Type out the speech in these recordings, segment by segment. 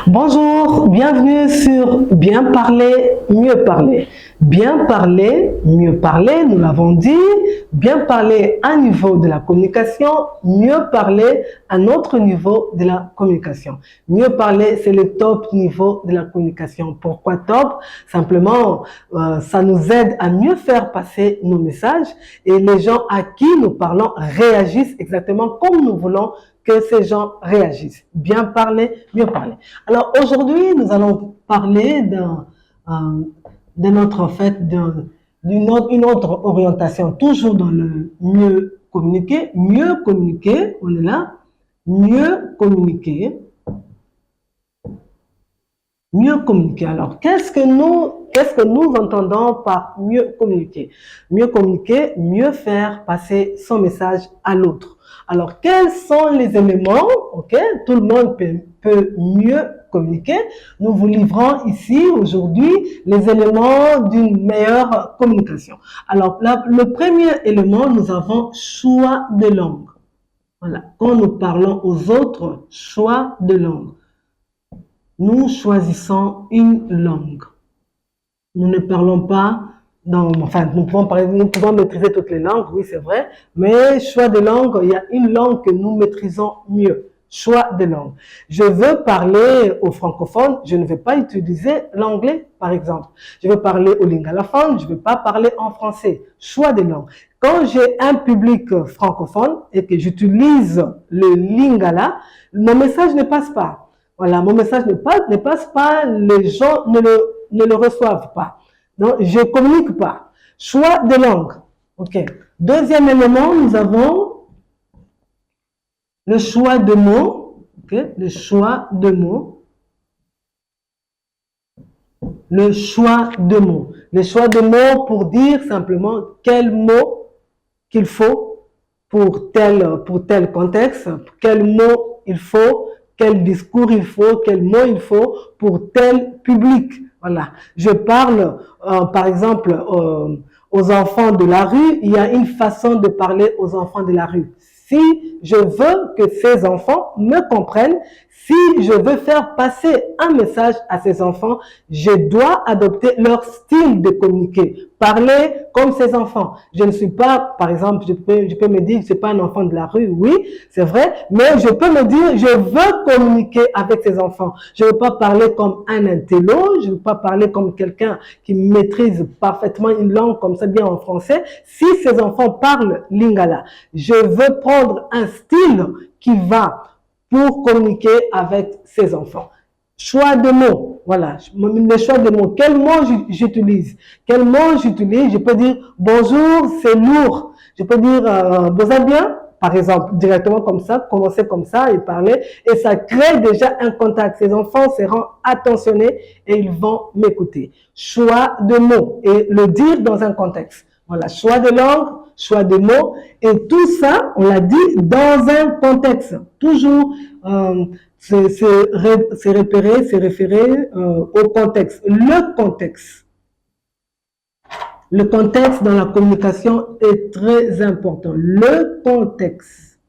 Bonjour, bienvenue sur Bien parler, mieux parler. Bien parler, mieux parler, nous l'avons dit. Bien parler à niveau de la communication, mieux parler à un autre niveau de la communication. Mieux parler, c'est le top niveau de la communication. Pourquoi top? Simplement, ça nous aide à mieux faire passer nos messages et les gens à qui nous parlons réagissent exactement comme nous voulons que ces gens réagissent. Bien parler, mieux parler. Alors aujourd'hui, nous allons parler d'une autre orientation, toujours dans le mieux communiquer. Mieux communiquer, on est là. Mieux communiquer. Mieux communiquer. Alors, qu'est-ce que nous entendons par mieux communiquer? Mieux communiquer, mieux faire passer son message à l'autre. Alors, quels sont les éléments, ok? Tout le monde peut mieux communiquer. Nous vous livrons ici, aujourd'hui, les éléments d'une meilleure communication. Alors, le premier élément, nous avons choix de langue. Voilà. Quand nous parlons aux autres, choix de langue. Nous choisissons une langue. Nous ne parlons pas nous pouvons maîtriser toutes les langues, oui c'est vrai, mais choix de langue, il y a une langue que nous maîtrisons mieux. Choix de langue. Je veux parler aux francophones, je ne vais pas utiliser l'anglais, par exemple. Je veux parler aux lingalophones, je ne vais pas parler en français. Choix de langue. Quand j'ai un public francophone et que j'utilise le lingala, mon message ne passe pas. Voilà, mon message ne passe pas, les gens ne le reçoivent pas. Donc, je ne communique pas. Choix de langue. OK. Deuxième élément, nous avons le choix de mots. OK. Le choix de mots. Le choix de mots. Le choix de mots pour dire simplement quel mot qu'il faut pour tel contexte, quel mot il faut, quel discours il faut, quel mot il faut pour tel public. Voilà. Je parle, par exemple, aux enfants de la rue. Il y a une façon de parler aux enfants de la rue. Si je veux que ces enfants me comprennent, si je veux faire passer un message à ces enfants, je dois adopter leur style de communiquer. Parler comme ces enfants. Je ne suis pas, par exemple, je peux me dire, je ne suis pas un enfant de la rue, oui, c'est vrai, mais je peux me dire, je veux communiquer avec ces enfants. Je ne veux pas parler comme un intello, je ne veux pas parler comme quelqu'un qui maîtrise parfaitement une langue comme ça bien en français. Si ces enfants parlent lingala, je veux prendre un style qui va pour communiquer avec ces enfants. Choix de mots, voilà, le choix de mots. Quel mot j'utilise? Quel mot j'utilise? Je peux dire bonjour, c'est lourd. Je peux dire vous allez bien, par exemple, directement comme ça, commencer comme ça et parler. Et ça crée déjà un contact. Ces enfants seront attentionnés et ils vont m'écouter. Choix de mots et le dire dans un contexte. Voilà, choix de langue, choix de mots, et tout ça, on l'a dit, dans un contexte. Toujours c'est référer au contexte. Le contexte. Le contexte dans la communication est très important. Le contexte.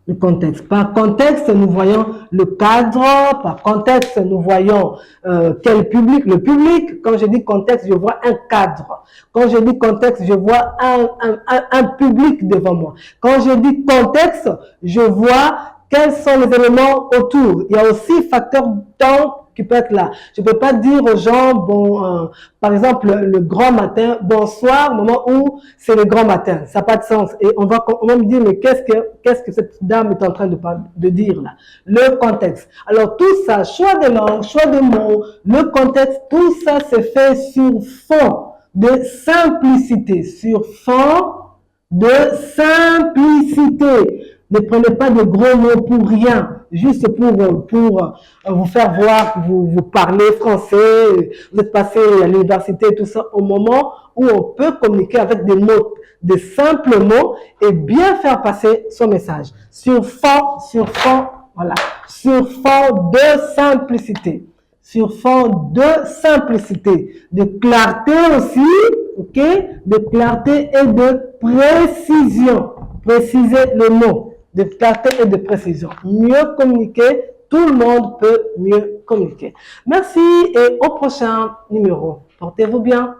Le contexte. Par contexte, nous voyons le cadre. Par contexte, nous voyons quel public. Le public, quand je dis contexte, je vois un cadre. Quand je dis contexte, je vois un public devant moi. Quand je dis contexte, je vois quels sont les éléments autour. Il y a aussi facteur temps qui peut être là. Je ne peux pas dire aux gens, par exemple, le grand matin, bonsoir, au moment où c'est le grand matin. Ça n'a pas de sens. Et on va me dire, mais qu'est-ce que cette dame est en train de dire là? Le contexte. Alors tout ça, choix de langue, choix de mots, le contexte, tout ça se fait sur fond de simplicité. Sur fond de simplicité. Ne prenez pas de gros mots pour rien. Juste pour vous faire voir que vous parlez français, vous êtes passé à l'université, tout ça, au moment où on peut communiquer avec des mots, des simples mots et bien faire passer son message. Sur fond, voilà, sur fond de simplicité. Sur fond de simplicité, de clarté aussi, ok, de clarté et de précision. Préciser le mot. De clarté et de précision. Mieux communiquer, tout le monde peut mieux communiquer. Merci et au prochain numéro. Portez-vous bien.